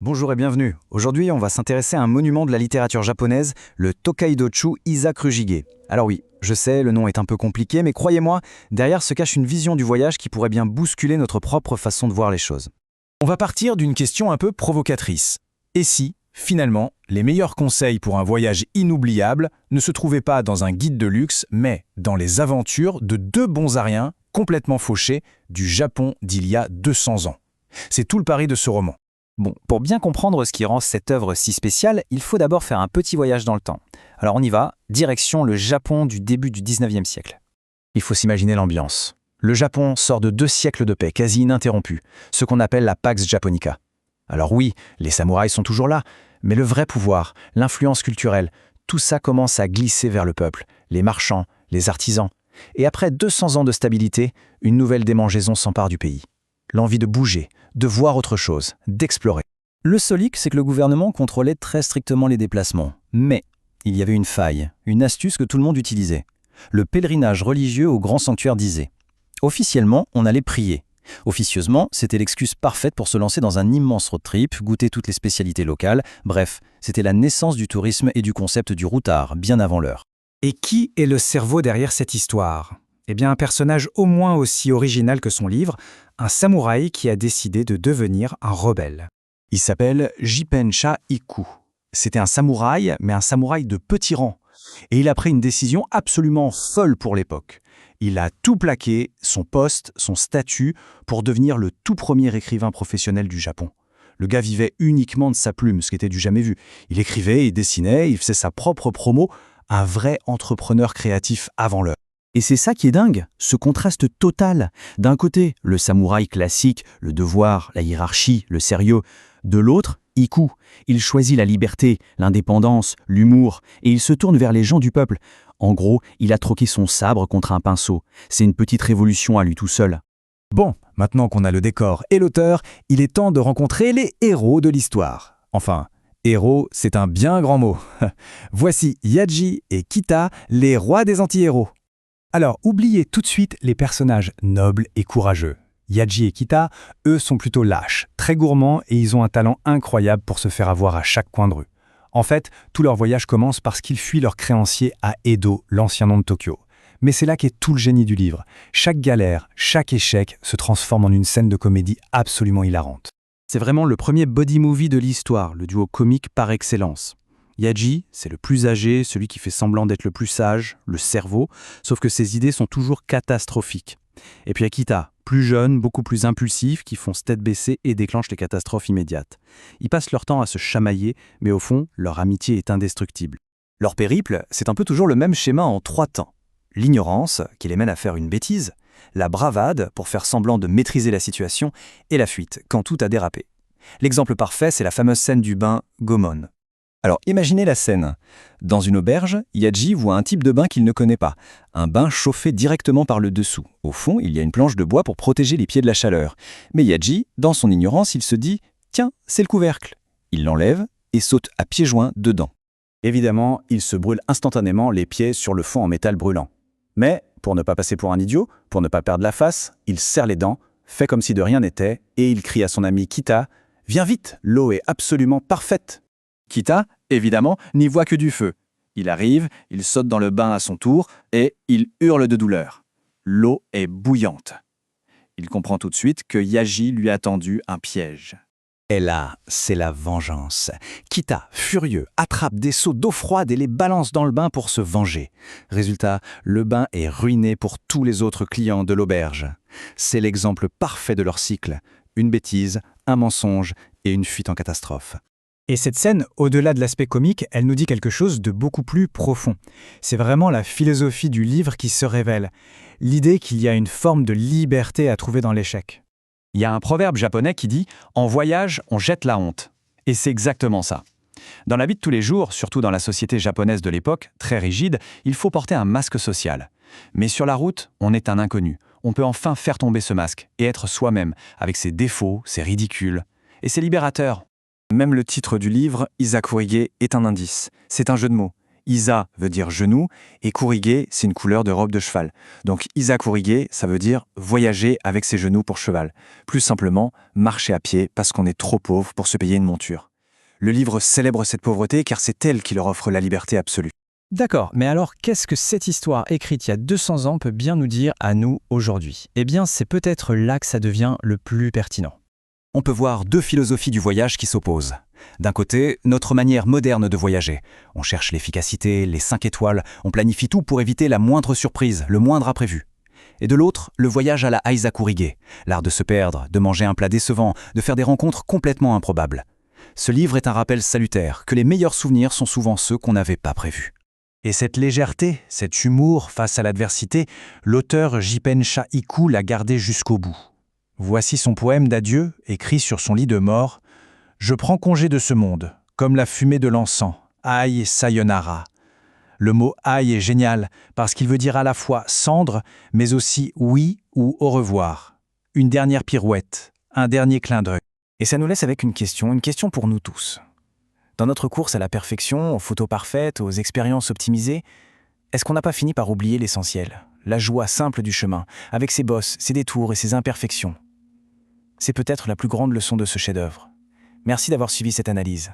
Bonjour et bienvenue. Aujourd'hui, on va s'intéresser à un monument de la littérature japonaise, le Tokaidochu Isakujige. Alors oui, je sais, le nom est un peu compliqué, mais croyez-moi, derrière se cache une vision du voyage qui pourrait bien bousculer notre propre façon de voir les choses. On va partir d'une question un peu provocatrice. Et si, finalement, les meilleurs conseils pour un voyage inoubliable ne se trouvaient pas dans un guide de luxe, mais dans les aventures de deux bons Ariens complètement fauchés du Japon d'il y a 200 ans? C'est tout le pari de ce roman. Bon, pour bien comprendre ce qui rend cette œuvre si spéciale, il faut d'abord faire un petit voyage dans le temps. Alors on y va, direction le Japon du début du 19e siècle. Il faut s'imaginer l'ambiance. Le Japon sort de 2 siècles de paix quasi ininterrompue, ce qu'on appelle la Pax Japonica. Alors oui, les samouraïs sont toujours là, mais le vrai pouvoir, l'influence culturelle, tout ça commence à glisser vers le peuple, les marchands, les artisans. Et après 200 ans de stabilité, une nouvelle démangeaison s'empare du pays. L'envie de bouger, de voir autre chose, d'explorer. Le seul hic, c'est que le gouvernement contrôlait très strictement les déplacements. Mais il y avait une faille, une astuce que tout le monde utilisait. Le pèlerinage religieux au grand sanctuaire d'Ise. Officiellement, on allait prier. Officieusement, c'était l'excuse parfaite pour se lancer dans un immense road trip, goûter toutes les spécialités locales. Bref, c'était la naissance du tourisme et du concept du routard, bien avant l'heure. Et qui est le cerveau derrière cette histoire? Eh bien, un personnage au moins aussi original que son livre, un samouraï qui a décidé de devenir un rebelle. Il s'appelle Jipensha Iku. C'était un samouraï, mais un samouraï de petit rang. Et il a pris une décision absolument folle pour l'époque. Il a tout plaqué, son poste, son statut, pour devenir le tout premier écrivain professionnel du Japon. Le gars vivait uniquement de sa plume, ce qui était du jamais vu. Il écrivait, il dessinait, il faisait sa propre promo, un vrai entrepreneur créatif avant l'heure. Et c'est ça qui est dingue, ce contraste total. D'un côté, le samouraï classique, le devoir, la hiérarchie, le sérieux. De l'autre, Iku. Il choisit la liberté, l'indépendance, l'humour, et il se tourne vers les gens du peuple. En gros, il a troqué son sabre contre un pinceau. C'est une petite révolution à lui tout seul. Bon, maintenant qu'on a le décor et l'auteur, il est temps de rencontrer les héros de l'histoire. Enfin, héros, c'est un bien grand mot. Voici Yaji et Kita, les rois des anti-héros. Alors, oubliez tout de suite les personnages nobles et courageux. Yaji et Kita, eux, sont plutôt lâches, très gourmands et ils ont un talent incroyable pour se faire avoir à chaque coin de rue. En fait, tout leur voyage commence parce qu'ils fuient leurs créanciers à Edo, l'ancien nom de Tokyo. Mais c'est là qu'est tout le génie du livre. Chaque galère, chaque échec se transforme en une scène de comédie absolument hilarante. C'est vraiment le premier body movie de l'histoire, le duo comique par excellence. Yaji, c'est le plus âgé, celui qui fait semblant d'être le plus sage, le cerveau, sauf que ses idées sont toujours catastrophiques. Et puis Kita, plus jeune, beaucoup plus impulsif, qui fonce tête baissée et déclenche les catastrophes immédiates. Ils passent leur temps à se chamailler, mais au fond, leur amitié est indestructible. Leur périple, c'est un peu toujours le même schéma en 3 temps. L'ignorance, qui les mène à faire une bêtise, la bravade, pour faire semblant de maîtriser la situation, et la fuite, quand tout a dérapé. L'exemple parfait, c'est la fameuse scène du bain Gomon. Alors imaginez la scène. Dans une auberge, Yaji voit un type de bain qu'il ne connaît pas. Un bain chauffé directement par le dessous. Au fond, il y a une planche de bois pour protéger les pieds de la chaleur. Mais Yaji, dans son ignorance, il se dit « Tiens, c'est le couvercle ». Il l'enlève et saute à pieds joints dedans. Évidemment, il se brûle instantanément les pieds sur le fond en métal brûlant. Mais, pour ne pas passer pour un idiot, pour ne pas perdre la face, il serre les dents, fait comme si de rien n'était, et il crie à son ami Kita « Viens vite, l'eau est absolument parfaite !» Kita, évidemment, n'y voit que du feu. Il arrive, il saute dans le bain à son tour et il hurle de douleur. L'eau est bouillante. Il comprend tout de suite que Yaji lui a tendu un piège. Et là, c'est la vengeance. Kita, furieux, attrape des seaux d'eau froide et les balance dans le bain pour se venger. Résultat, le bain est ruiné pour tous les autres clients de l'auberge. C'est l'exemple parfait de leur cycle. Une bêtise, un mensonge et une fuite en catastrophe. Et cette scène, au-delà de l'aspect comique, elle nous dit quelque chose de beaucoup plus profond. C'est vraiment la philosophie du livre qui se révèle. L'idée qu'il y a une forme de liberté à trouver dans l'échec. Il y a un proverbe japonais qui dit « En voyage, on jette la honte ». Et c'est exactement ça. Dans la vie de tous les jours, surtout dans la société japonaise de l'époque, très rigide, il faut porter un masque social. Mais sur la route, on est un inconnu. On peut enfin faire tomber ce masque et être soi-même, avec ses défauts, ses ridicules. Et c'est libérateur. Même le titre du livre, Isakujige, est un indice. C'est un jeu de mots. Isa veut dire genou et kurige, c'est une couleur de robe de cheval. Donc Isa kurige, ça veut dire voyager avec ses genoux pour cheval. Plus simplement, marcher à pied parce qu'on est trop pauvre pour se payer une monture. Le livre célèbre cette pauvreté car c'est elle qui leur offre la liberté absolue. D'accord, mais alors qu'est-ce que cette histoire écrite il y a 200 ans peut bien nous dire à nous aujourd'hui? Eh bien, c'est peut-être là que ça devient le plus pertinent. On peut voir deux philosophies du voyage qui s'opposent. D'un côté, notre manière moderne de voyager. On cherche l'efficacité, les 5 étoiles, on planifie tout pour éviter la moindre surprise, le moindre imprévu. Et de l'autre, le voyage à la Isa kurige, l'art de se perdre, de manger un plat décevant, de faire des rencontres complètement improbables. Ce livre est un rappel salutaire que les meilleurs souvenirs sont souvent ceux qu'on n'avait pas prévus. Et cette légèreté, cet humour face à l'adversité, l'auteur Jipensha Iku l'a gardé jusqu'au bout. Voici son poème d'adieu, écrit sur son lit de mort. « Je prends congé de ce monde, comme la fumée de l'encens. Aïe, sayonara ». Le mot « aïe » est génial, parce qu'il veut dire à la fois cendre, mais aussi oui ou au revoir. Une dernière pirouette, un dernier clin d'œil. Et ça nous laisse avec une question pour nous tous. Dans notre course à la perfection, aux photos parfaites, aux expériences optimisées, est-ce qu'on n'a pas fini par oublier l'essentiel, la joie simple du chemin, avec ses bosses, ses détours et ses imperfections? C'est peut-être la plus grande leçon de ce chef-d'œuvre. Merci d'avoir suivi cette analyse.